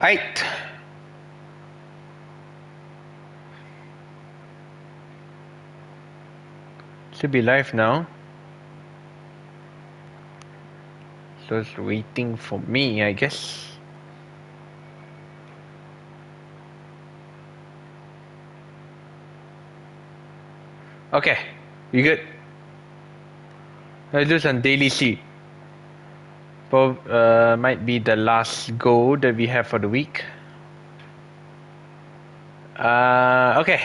Right. Should be live now. So it's waiting for me, I guess. Okay, you good? Let's do some Daily C. Might be the last goal that we have for the week. Okay.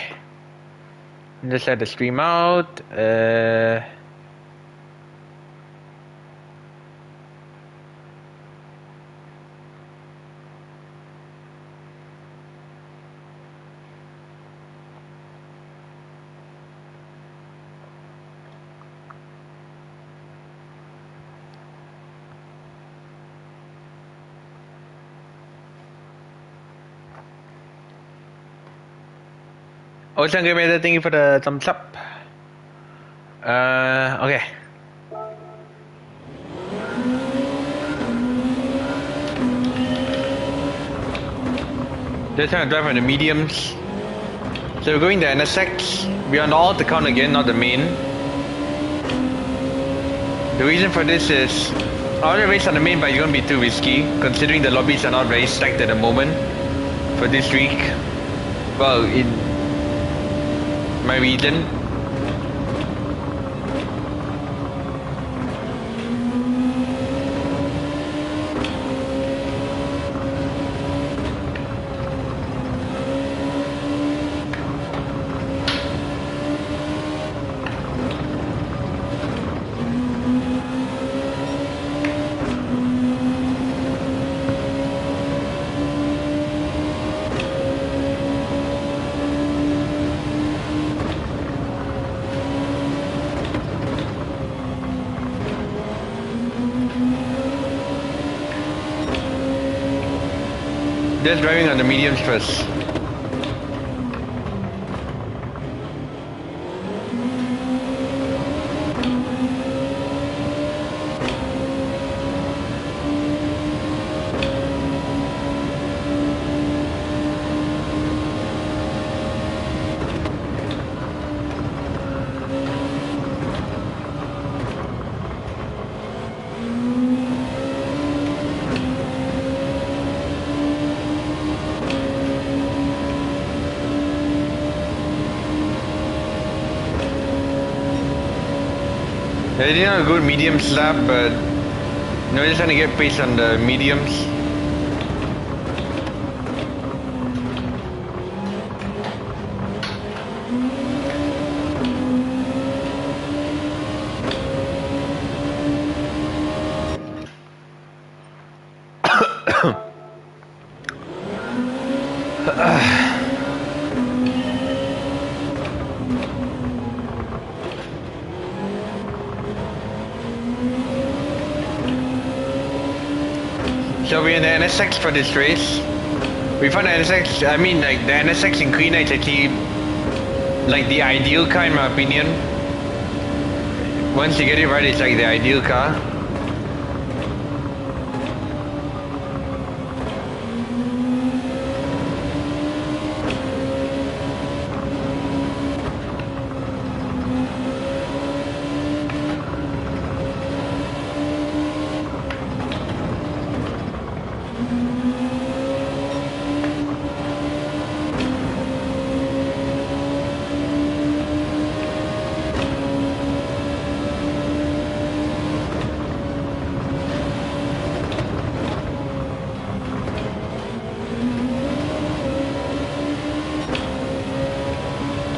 Just let the stream out. Also, thank you for the thumbs up. Okay. Just trying to drive on the mediums. So we're going to NSX. We're on the alt account again, not the main. The reason for this is I want to race on the main, but it's going to be too risky, considering the lobbies are not very stacked at the moment for this week. Well, in my region. Just driving on the mediums first. I did not a good medium slap, but no, just trying to get pace on the mediums. So we're in the NSX for this race. We found the NSX, I mean like the NSX in Green is actually like the ideal car in my opinion. Once you get it right, it's like the ideal car.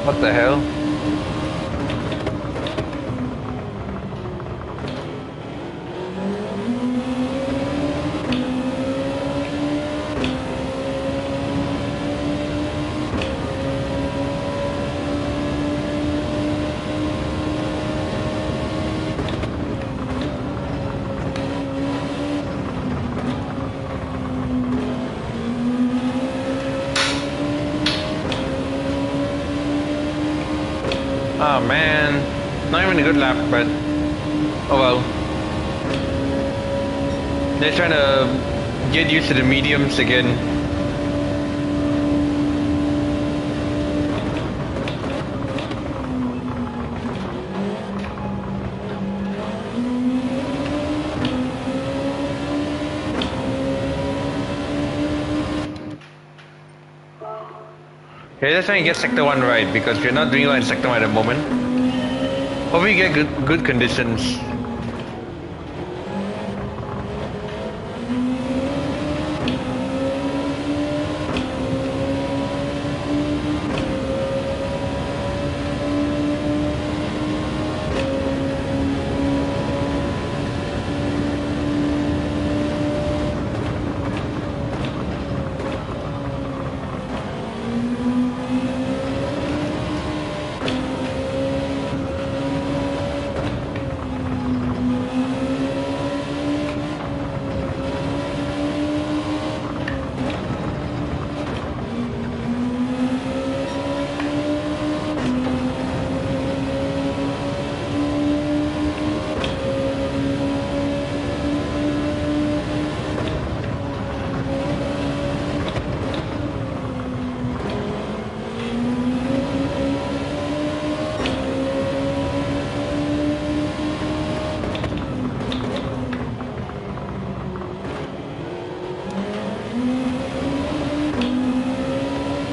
What the hell? Oh man, not even a good lap, but oh well. They're trying to get used to the mediums again. Okay, let's try and get sector 1 right because we're not doing well in sector 1 at the moment. Hope we get good conditions.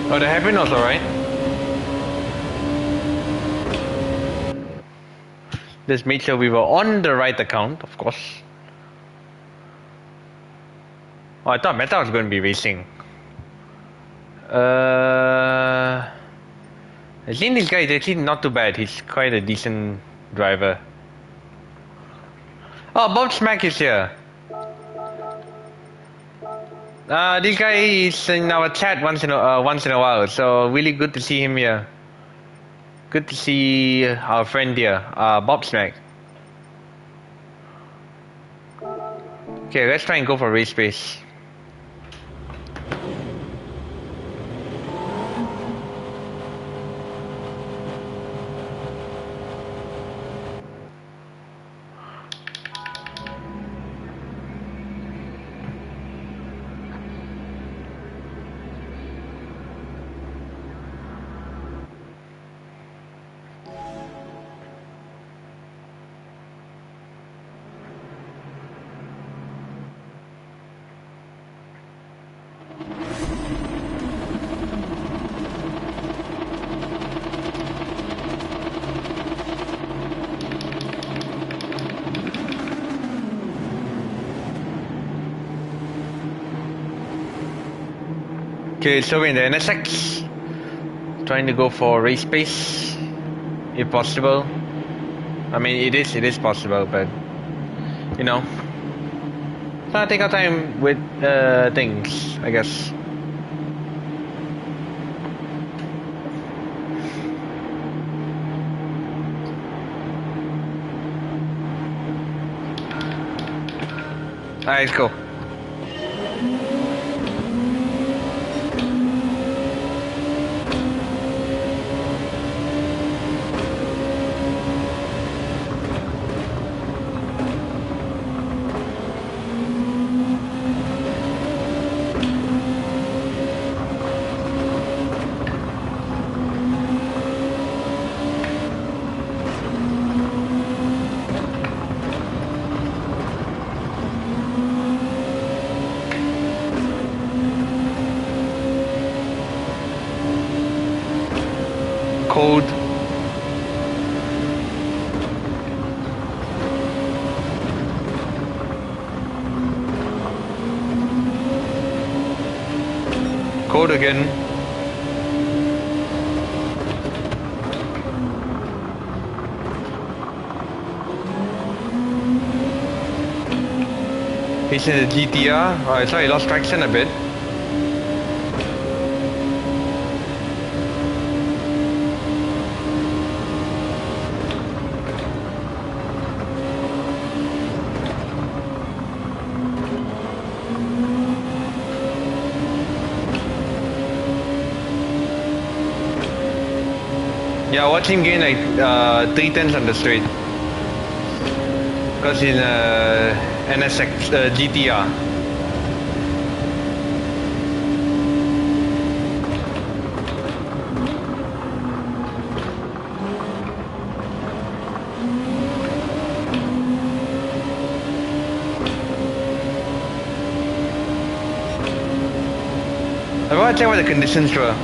Oh, the hairpin was alright. Just made sure we were on the right account, of course. Oh, I thought Meta was going to be racing. I think this guy is actually not too bad. He's quite a decent driver. Oh, Bob Smack is here. This guy is in our chat once in a while, so really good to see him here. Good to see our friend here, Bob Smack. Okay, let's try and go for race pace. Okay, so we're in the NSX. Trying to go for race pace, if possible. I mean, it is possible, but you know, trying to take our time with things, I guess. Alright, let's go. Code. Code again. He's in the GTR. Oh, I saw he lost traction a bit. Yeah, watch him gain like 3 tenths on the straight. Because in NSX GTR. I want to check what the conditions were.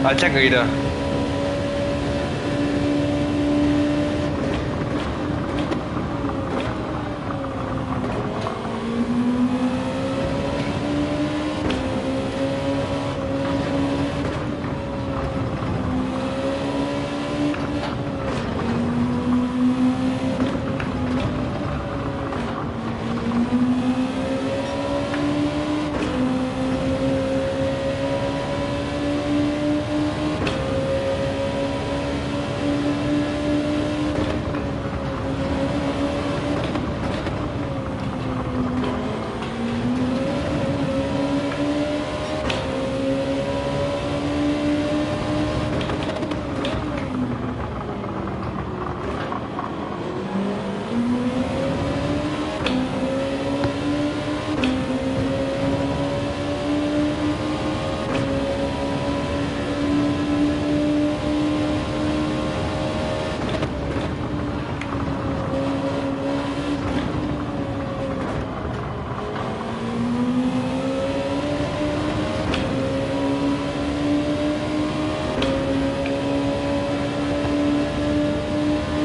I'll check later.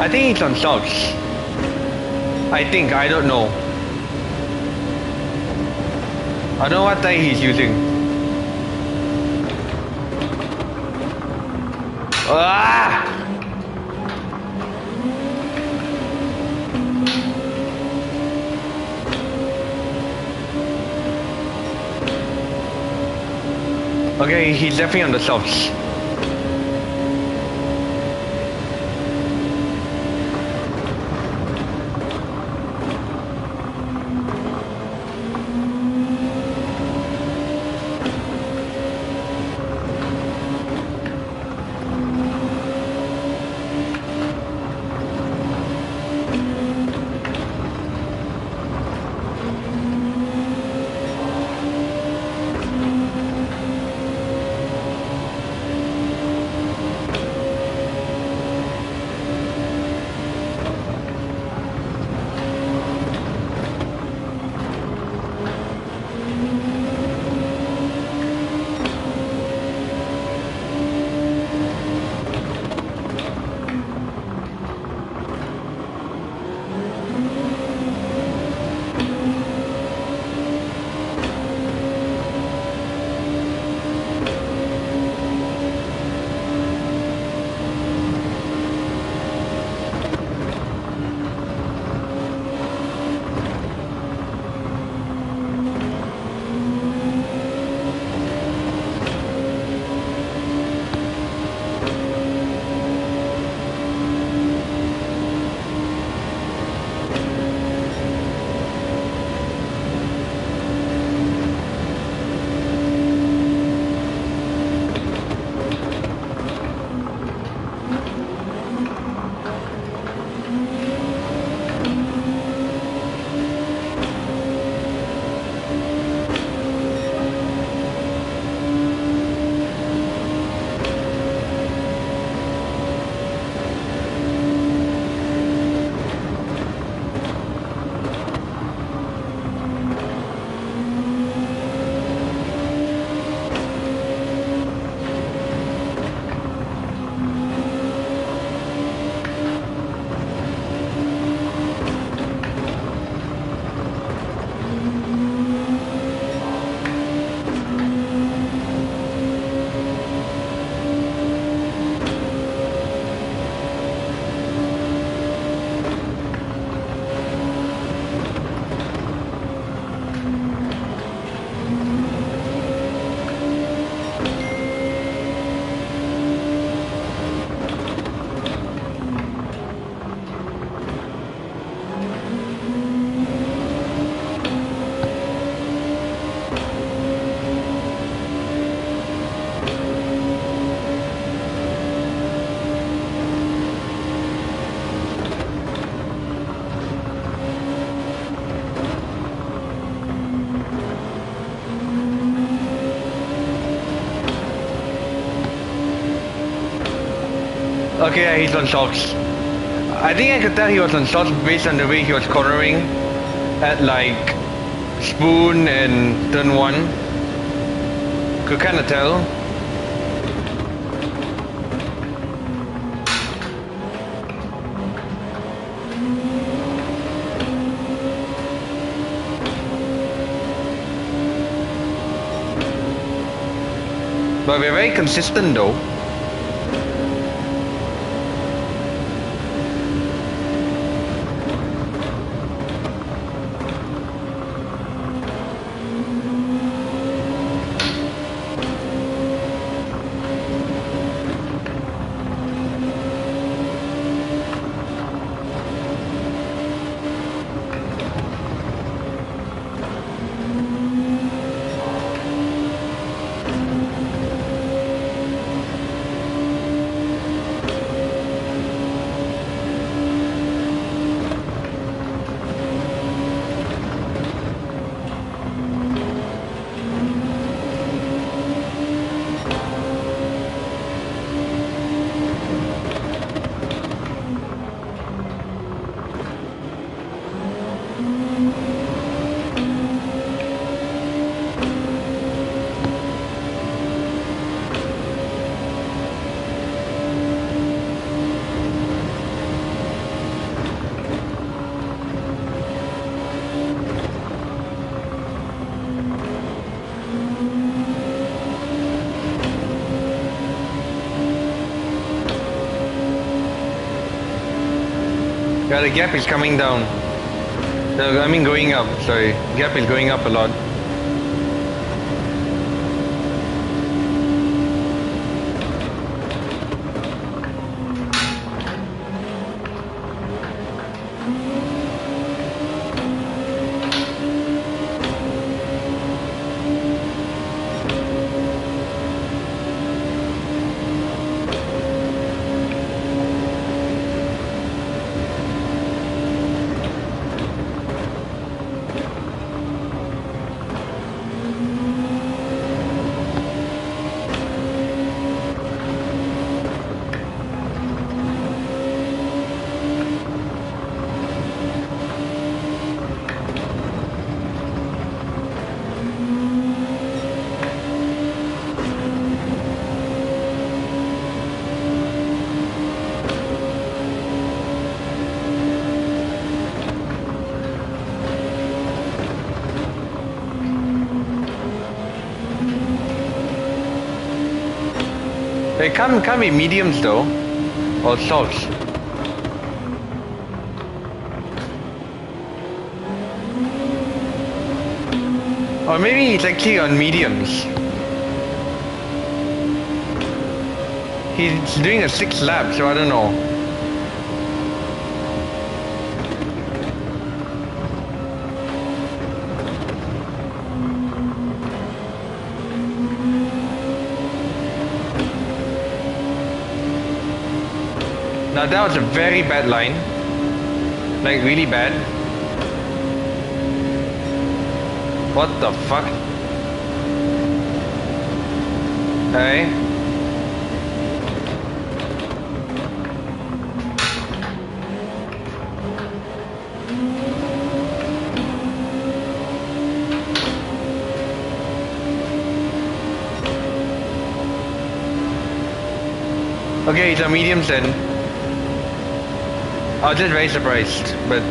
I think it's on socks. I don't know. I don't know what tire he's using. Ah! Okay, he's definitely on the socks. Okay, yeah, he's on socks. I think I could tell he was on socks based on the way he was cornering at like Spoon and turn 1. Could kinda tell. But we're very consistent though. Yeah, the gap is coming down. I mean going up, sorry. Gap is going up a lot. They can't be mediums though, or softs. Or maybe it's actually on mediums. He's doing a 6 lap, so I don't know. Now that was a very bad line. Like really bad. What the fuck? Hey. Okay, it's a mediums then. I was just very surprised, but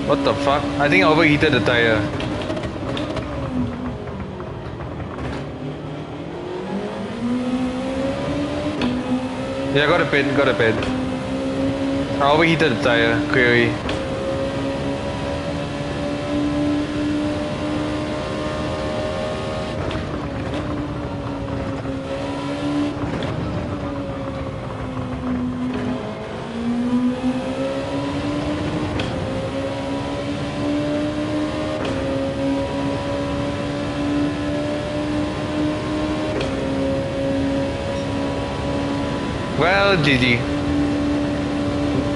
what the fuck? I think I overheated the tire. Yeah, got a pit. I overheated the tire, clearly. Well, GG.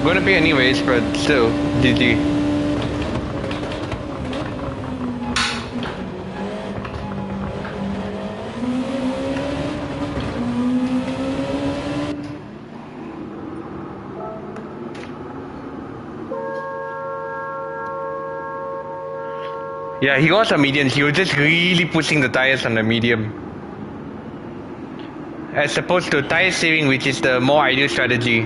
Gonna pay anyways, but still, GG. Yeah, he was a medium. He was just really pushing the tires on the medium. As opposed to tire saving, which is the more ideal strategy.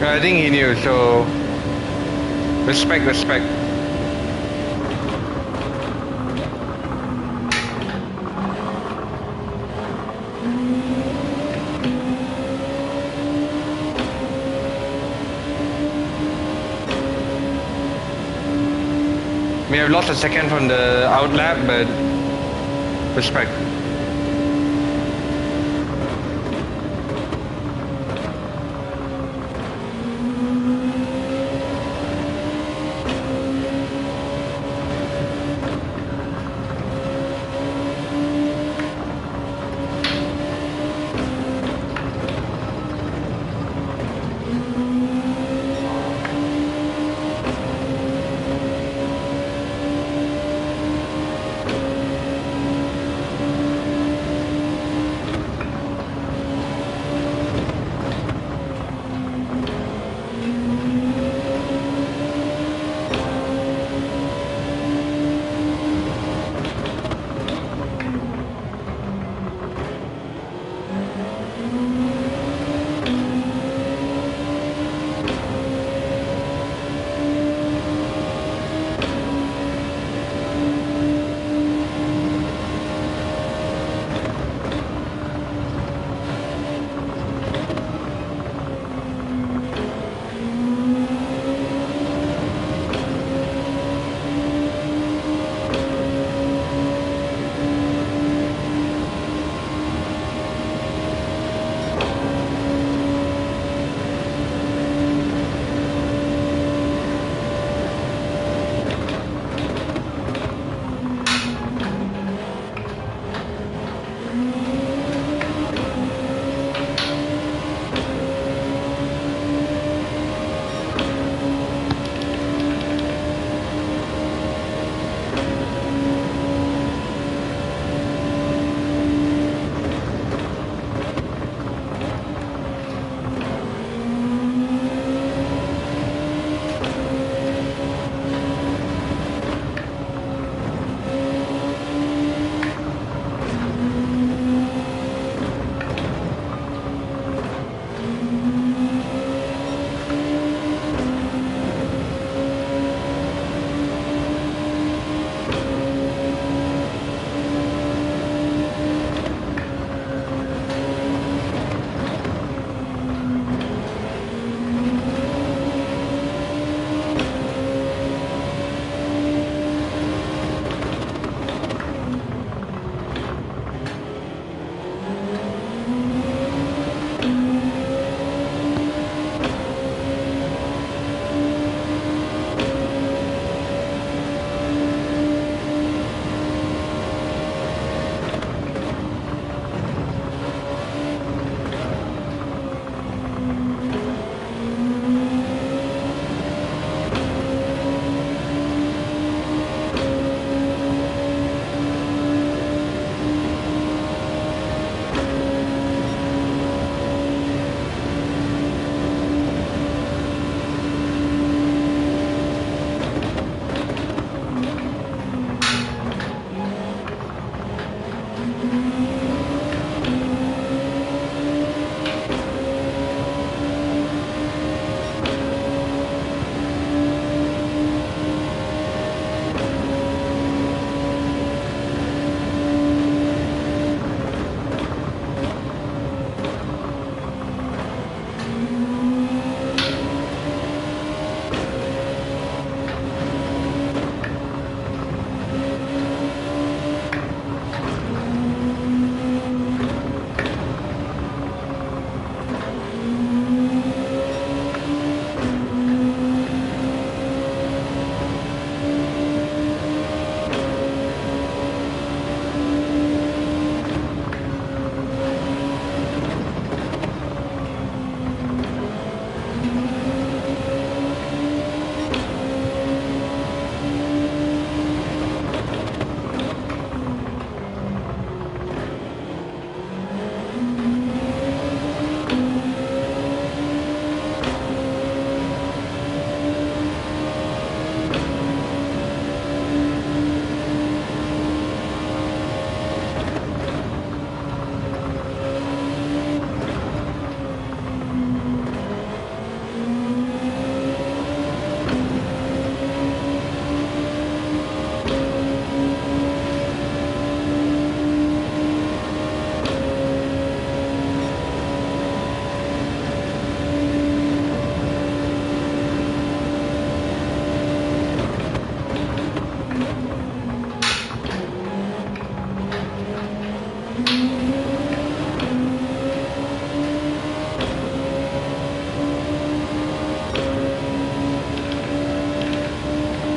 I think he knew, so respect. May have lost a second from the outlap, but respect.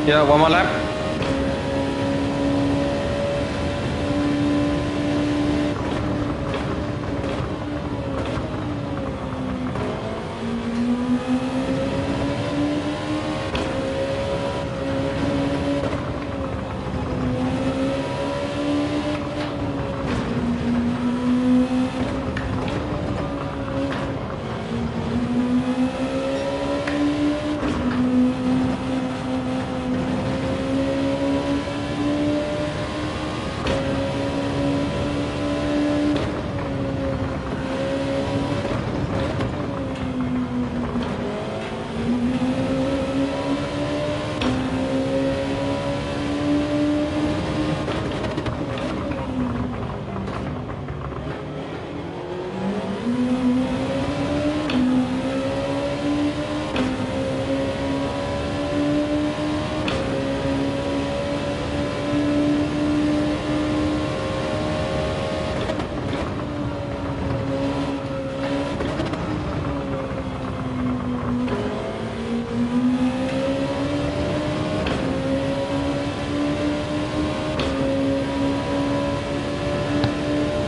Yeah, one more lap.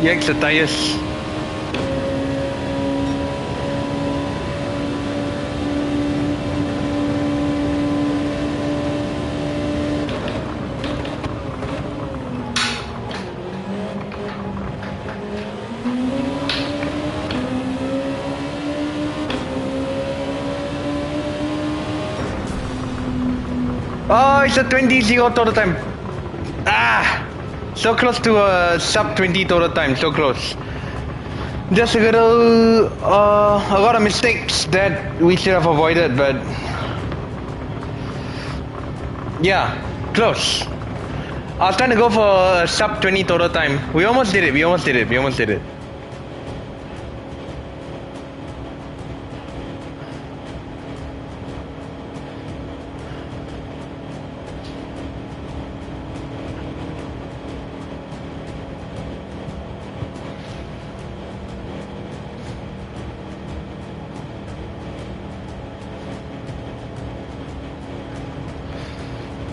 Yikes, the tires. Oh, it's a 20-0 total time. Ah! So close to a sub 20 total time, so close. Just a lot of mistakes that we should have avoided, but yeah, close. I was trying to go for a sub 20 total time. We almost did it, we almost did it.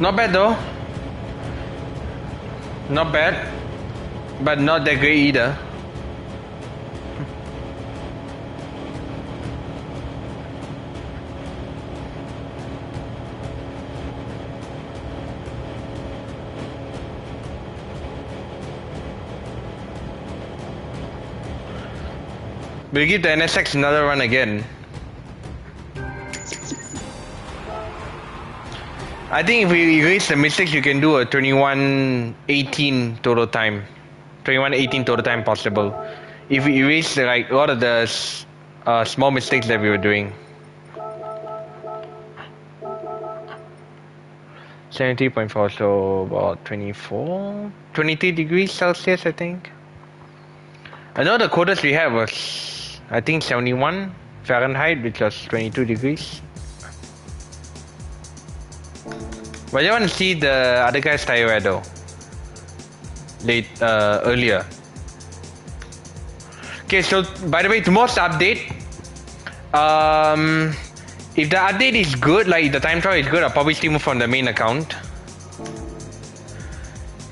Not bad though. Not bad. But not that great either. We'll give the NSX another run again. I think if we erase the mistakes, you can do a 21:18 total time. 21:18 total time possible. If we erase like a lot of the small mistakes that we were doing. 73.4, so about 23 degrees Celsius, I think. I know the quotas we had was, I think 71 Fahrenheit, which was 22 degrees. But I want to see the other guy's tire wear though. Earlier. Okay, so by the way, tomorrow's update. If the update is good, like the time trial is good, I'll probably stream from the main account.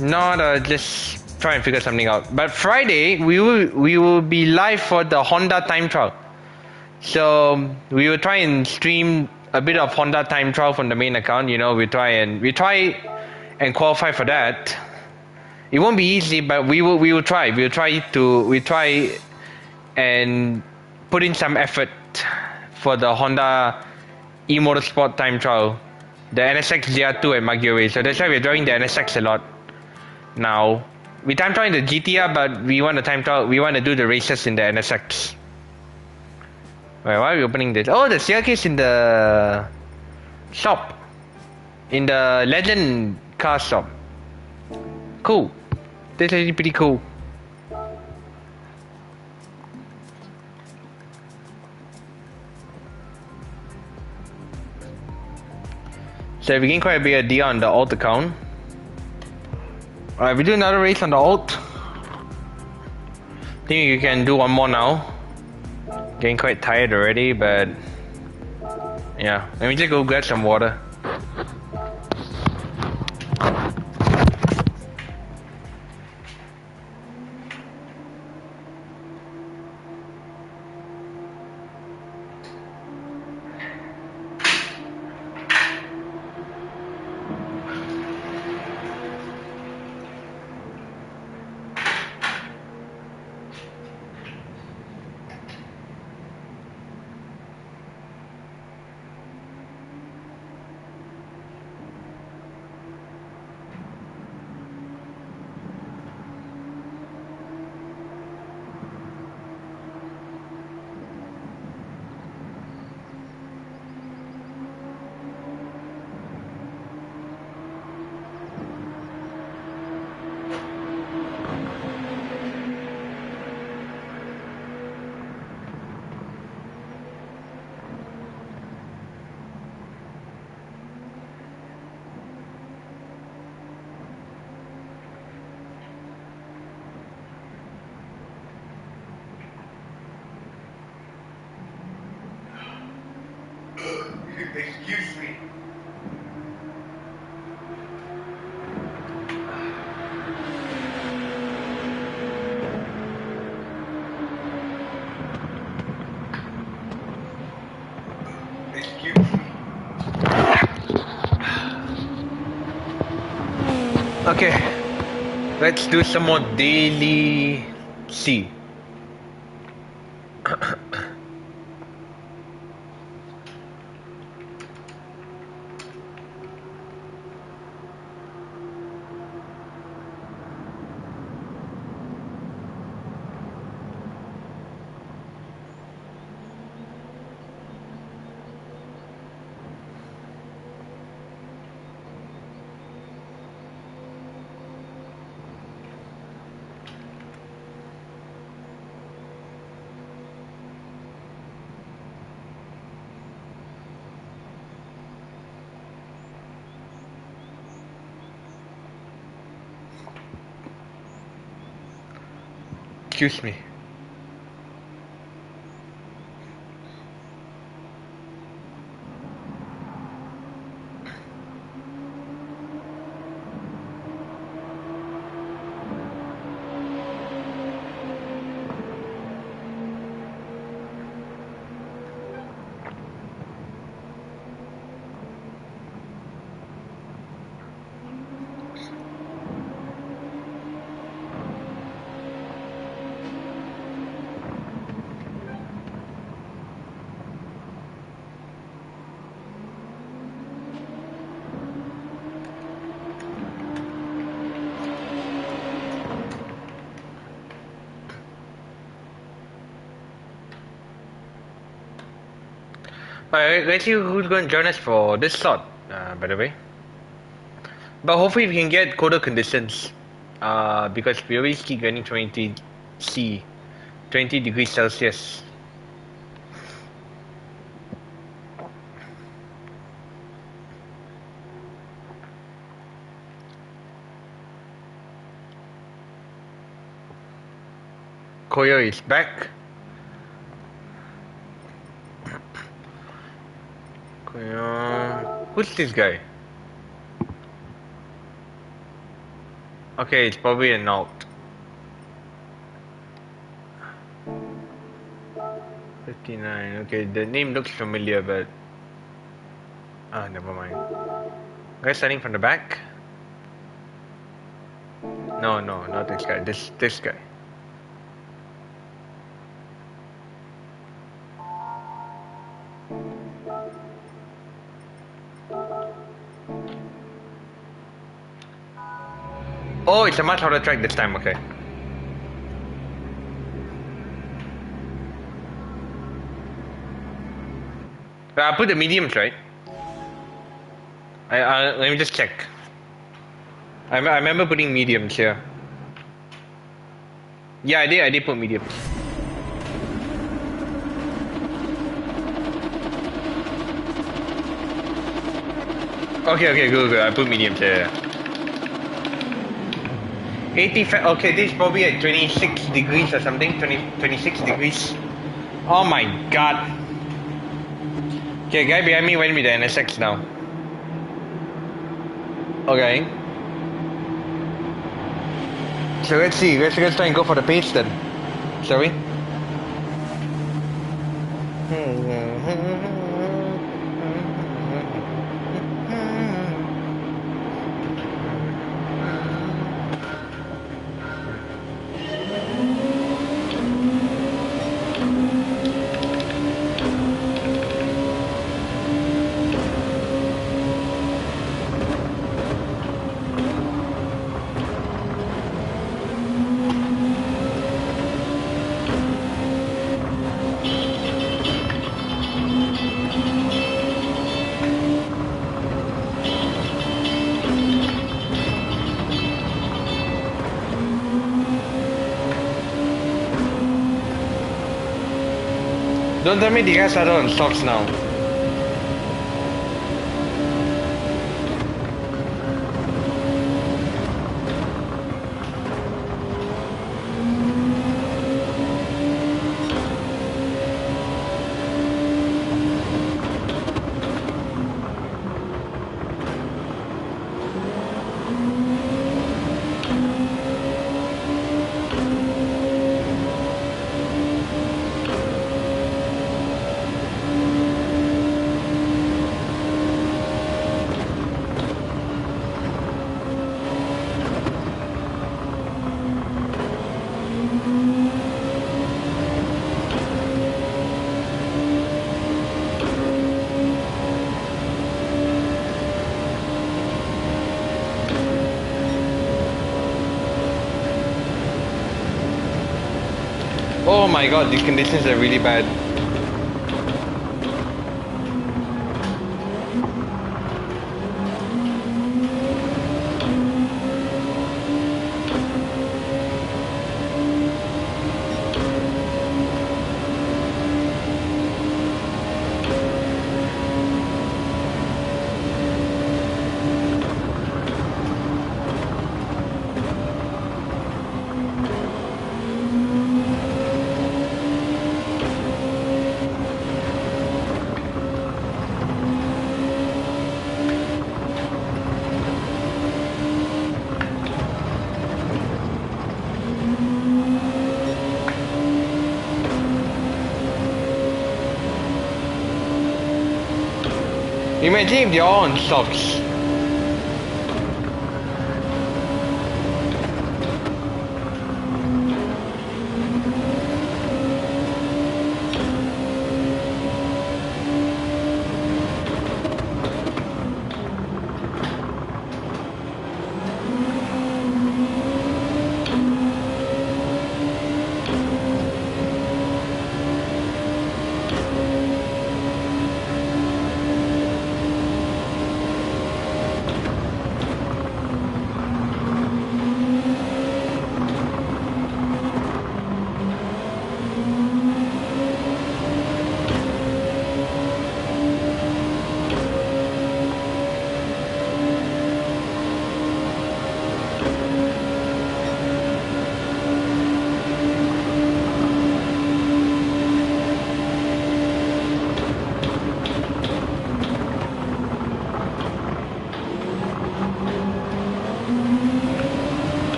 Not just try and figure something out. But Friday we will be live for the Honda time trial. So we will try and stream a bit of Honda time trial from the main account. You know, we try and qualify for that. It won't be easy, but we will try. We try and put in some effort for the Honda e-motorsport time trial, the NSX Gr2 at Maggiore. So that's why we're driving the NSX a lot now. We time trial in the GTR, but we want to do the races in the NSX. Wait, why are we opening this? Oh, the staircase in the shop, in the Legend car shop. Cool. This is actually pretty cool. So we gain quite a bit of D on the alt account. Alright, we do another race on the alt. I think you can do one more now. Getting quite tired already, but yeah. Let me just go grab some water. Excuse me. Excuse me. Okay, let's do some more Daily C. Excuse me. Alright, let's see who's going to join us for this slot, by the way. But hopefully we can get colder conditions, because we always keep getting 20 C, 20 degrees Celsius. Koyo is back. Koyo... Who's this guy? Okay, it's probably an alt. 59, okay, the name looks familiar, but... Ah, never mind. Guy starting from the back? No, not this guy, this guy. Oh, it's a much harder track this time, okay. I put the mediums, right? Let me just check. I remember putting mediums here. Yeah, I did put mediums. Okay, good. I put mediums here. 85, okay, this is probably at 26 degrees or something, 26 degrees. Oh my god. Okay, guy behind me went with the NSX now. Okay. So let's see, let's try and go for the pace then. Shall we? Don't tell me the guys are on stocks now. Oh my god, these conditions are really bad. Imagine if they're all on socks.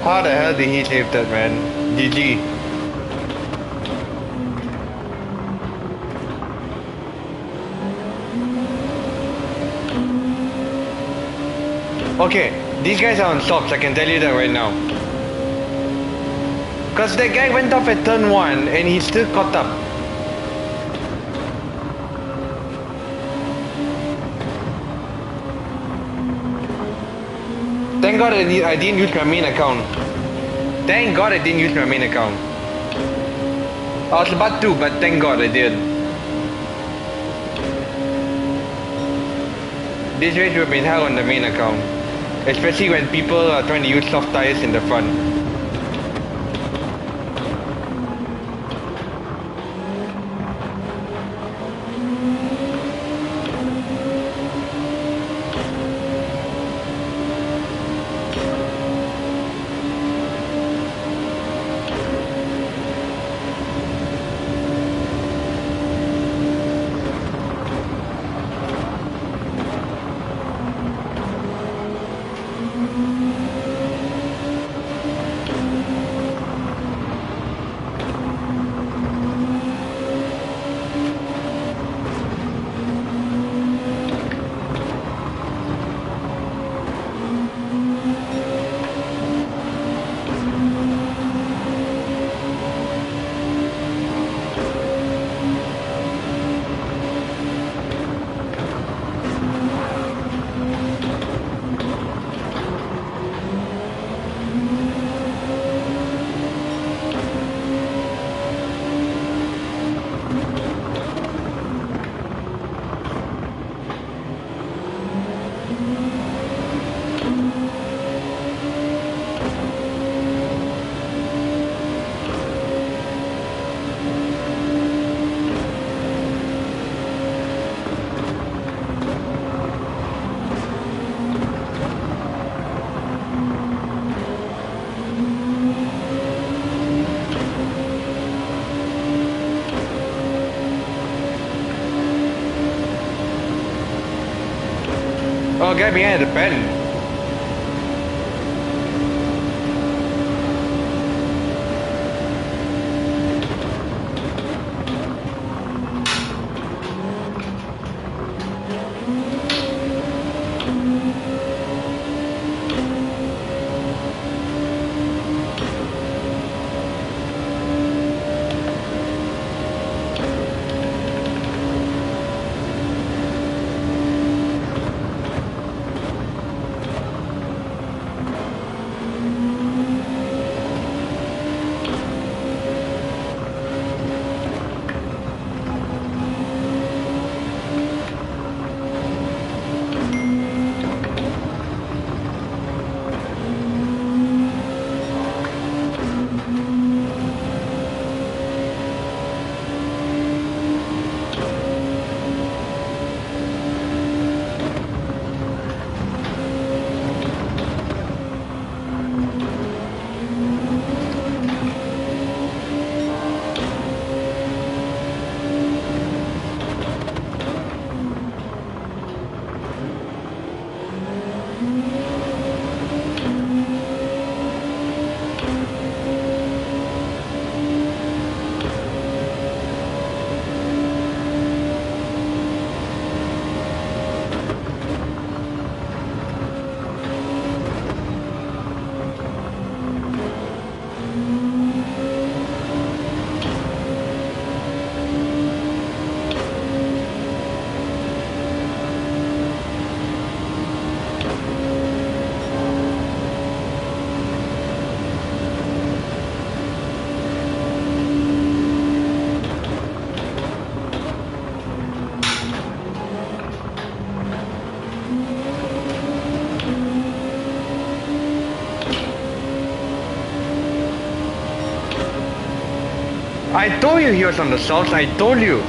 How the hell did he save that, man? GG. Okay, these guys are on socks, I can tell you that right now. Cause that guy went off at turn 1 and he's still caught up. Thank God I didn't use my main account. Thank God I didn't use my main account. I was about to, but thank God I did. This race would have been hell on the main account. Especially when people are trying to use soft tires in the front. guy behind the pen. I told you he was on the south side, I told you.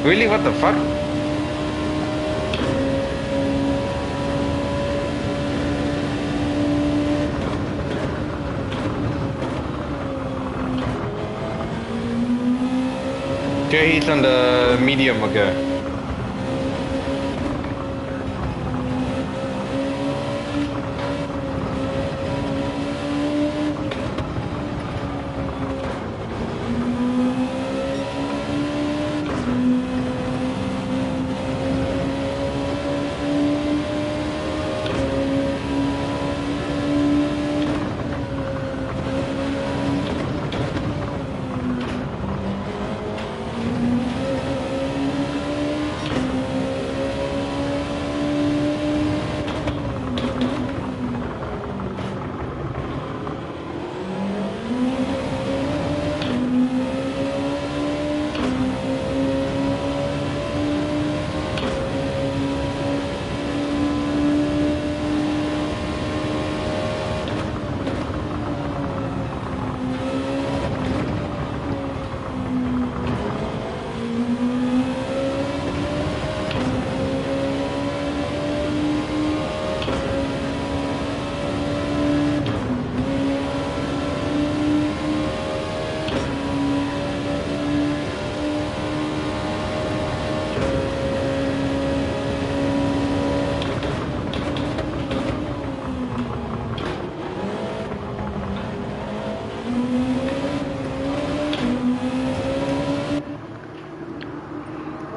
Really? What the fuck? Okay, he's on the medium, okay.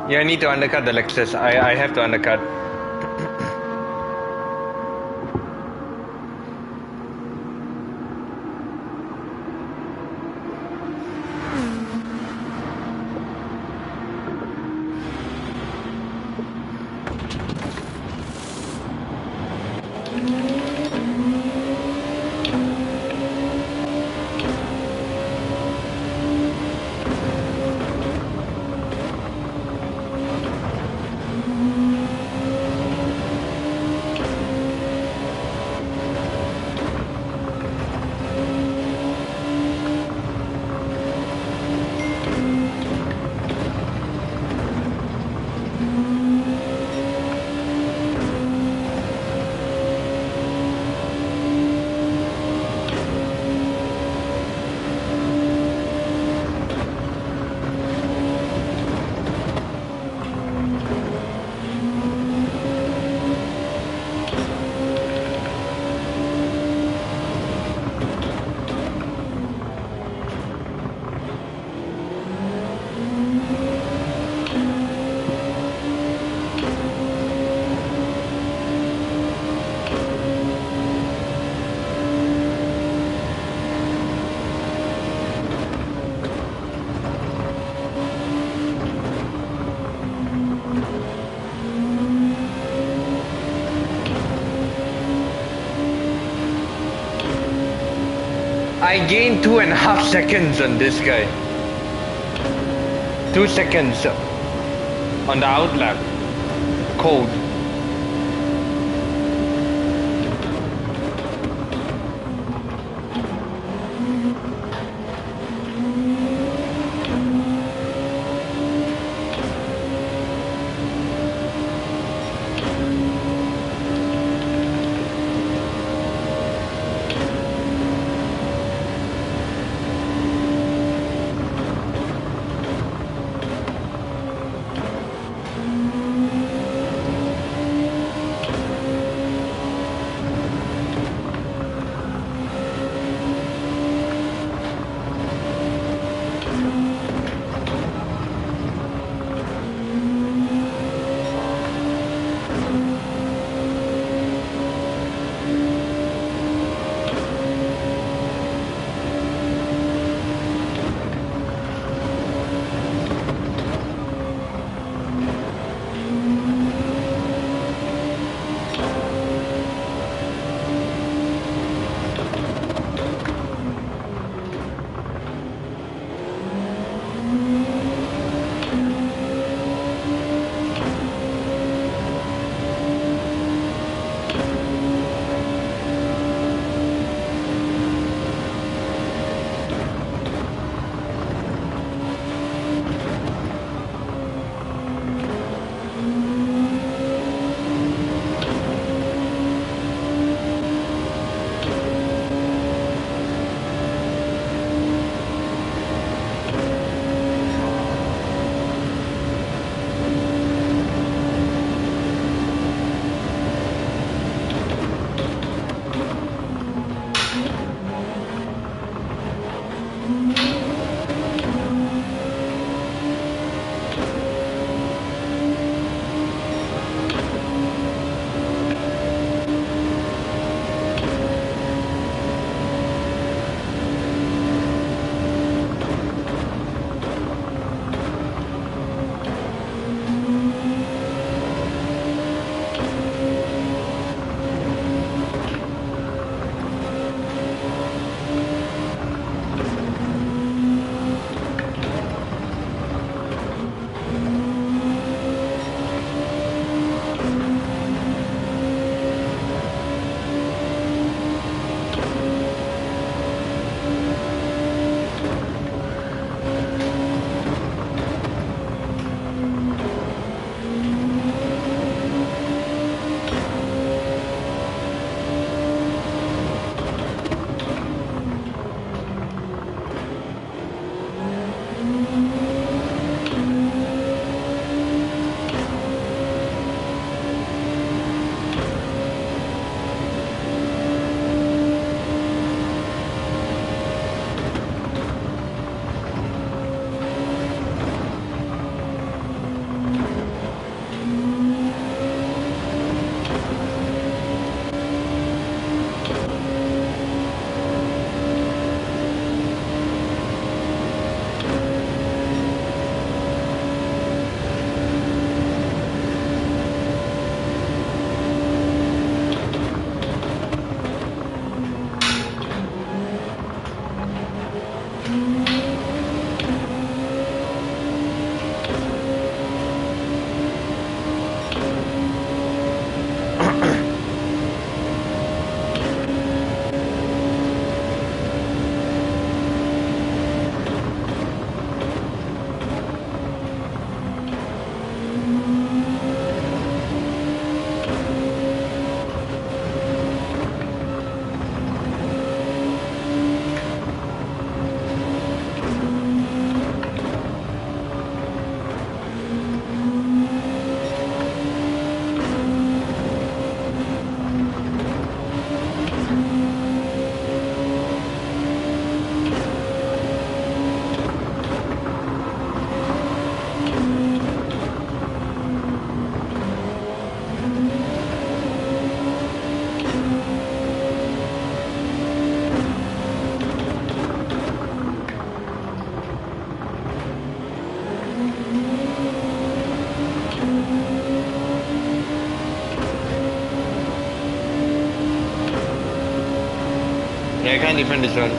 Yeah, I need to undercut the Lexus. I have to undercut. I gained 2.5 seconds on this guy. 2 seconds on the outlap. Cold. I can't defend this one.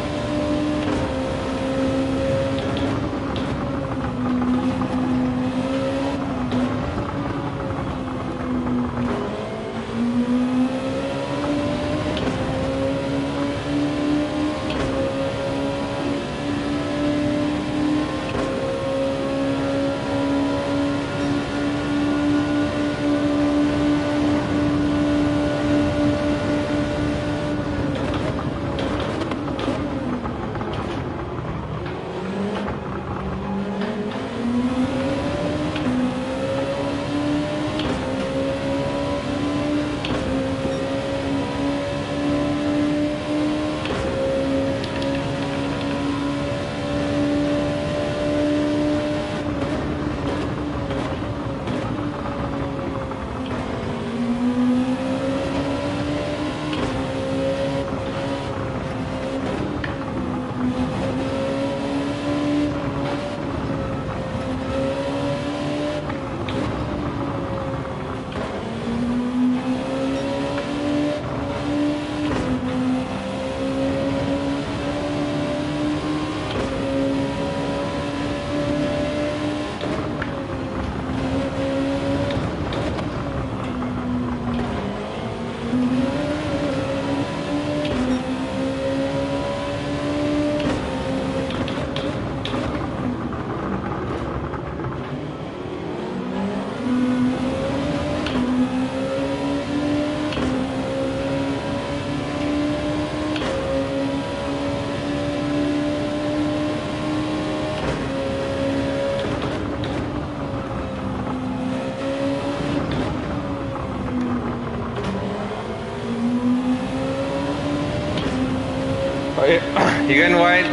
You going wide?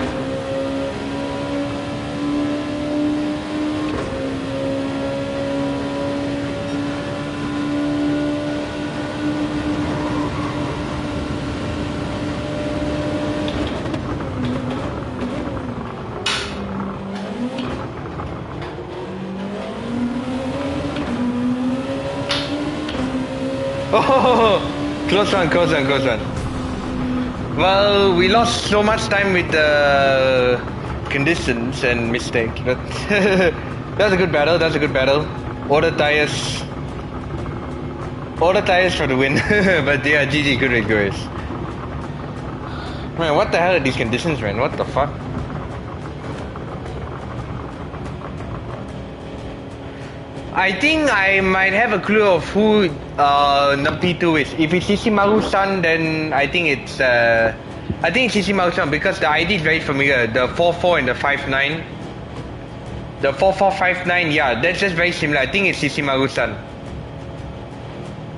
Oh, close one, close one, close one. Well, we lost so much time with the conditions and mistake, but that's a good battle. That's a good battle. Order tires for the win. But yeah, GG, good race, good race. Man, what the hell are these conditions, man? What the fuck? I think I might have a clue of who P2 is. If it's Shishimaru-san, then I think it's Shishimaru-san because the ID is very familiar. The 44 and the 59. The 4459, yeah, that's just very similar. I think it's Shishimaru-san.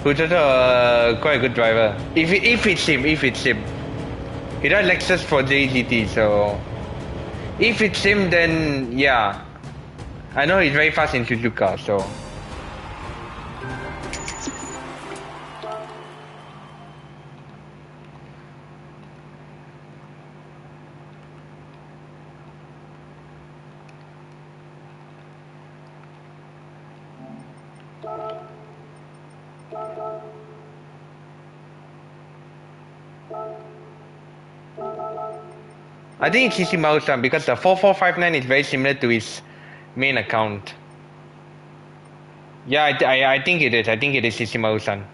Who's also quite a good driver. If it's him. He does Lexus for JGT, so if it's him, then yeah. I know he's very fast in Suzuka, so. I think it's Shishimaru-san because the 4459 is very similar to his main account. Yeah, I think it is. I think it is Shishimaru-san.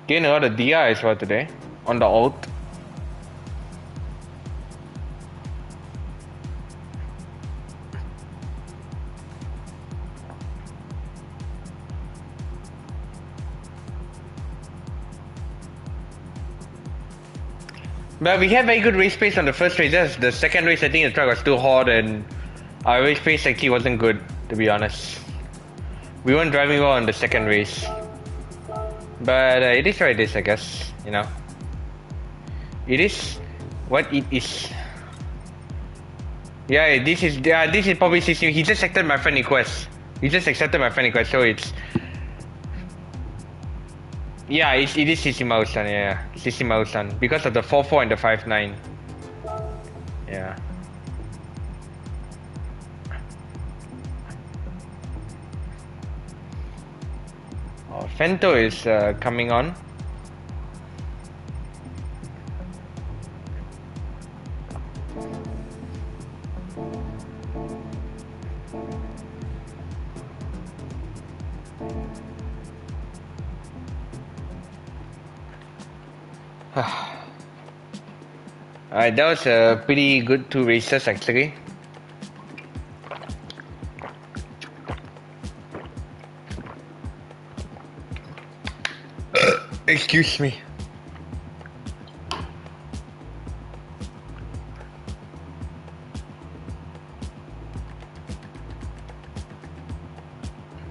Gained a lot of DI as well today on the ult. But we had very good race pace on the first race. Just the second race, I think the track was too hot and our race pace actually wasn't good, to be honest. We weren't driving well on the second race. But it is what it is, I guess, you know. It is what it is. Yeah, this is probably CC. He just accepted my friend request. He just accepted my friend request, so it's... Yeah, it is CC Mausan, yeah. CC Mausan. Because of the 4-4 and the 5-9. Yeah. Oh, Fento is coming on. Alright, that was a pretty good 2 races actually. Excuse me.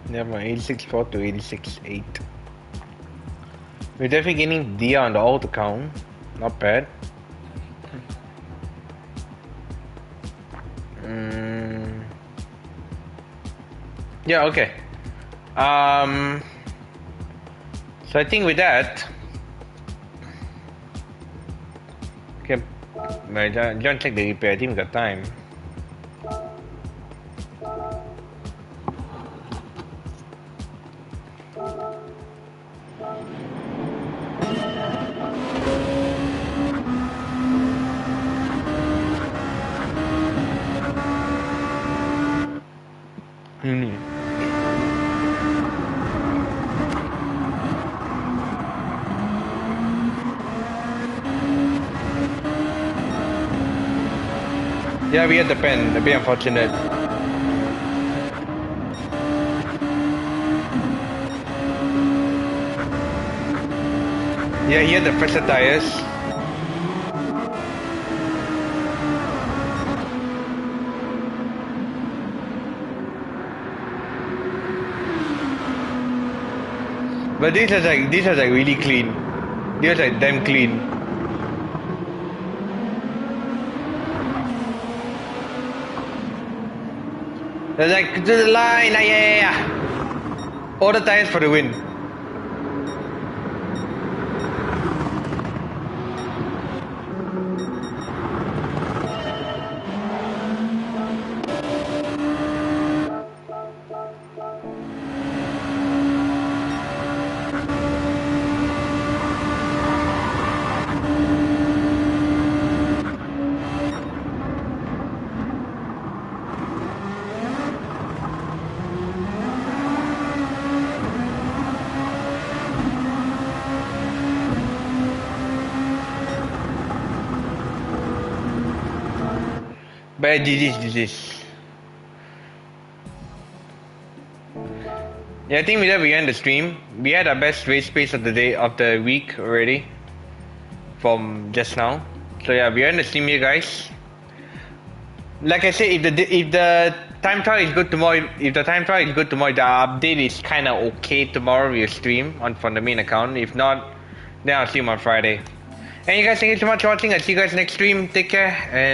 Never mind, 86.4 to 86.8. We're definitely getting Dia on the auto count. Not bad. Yeah, okay. So I think with that, okay, don't check the repair. I think we got time. Yeah, we had the pen. A bit unfortunate. Yeah, he had the fresher tires. But these are like really clean. These are like damn clean. They're like to the line, yeah. All the tires for the win. But this. Yeah, I think with that we end the stream. We had our best race pace of the day of the week already. From just now. So yeah, we end the stream here, guys. Like I said, if the time trial is good tomorrow, the update is kind of okay tomorrow. We'll stream from the main account. If not, then I'll see you on Friday. And you guys, thank you so much for watching. I'll see you guys next stream. Take care and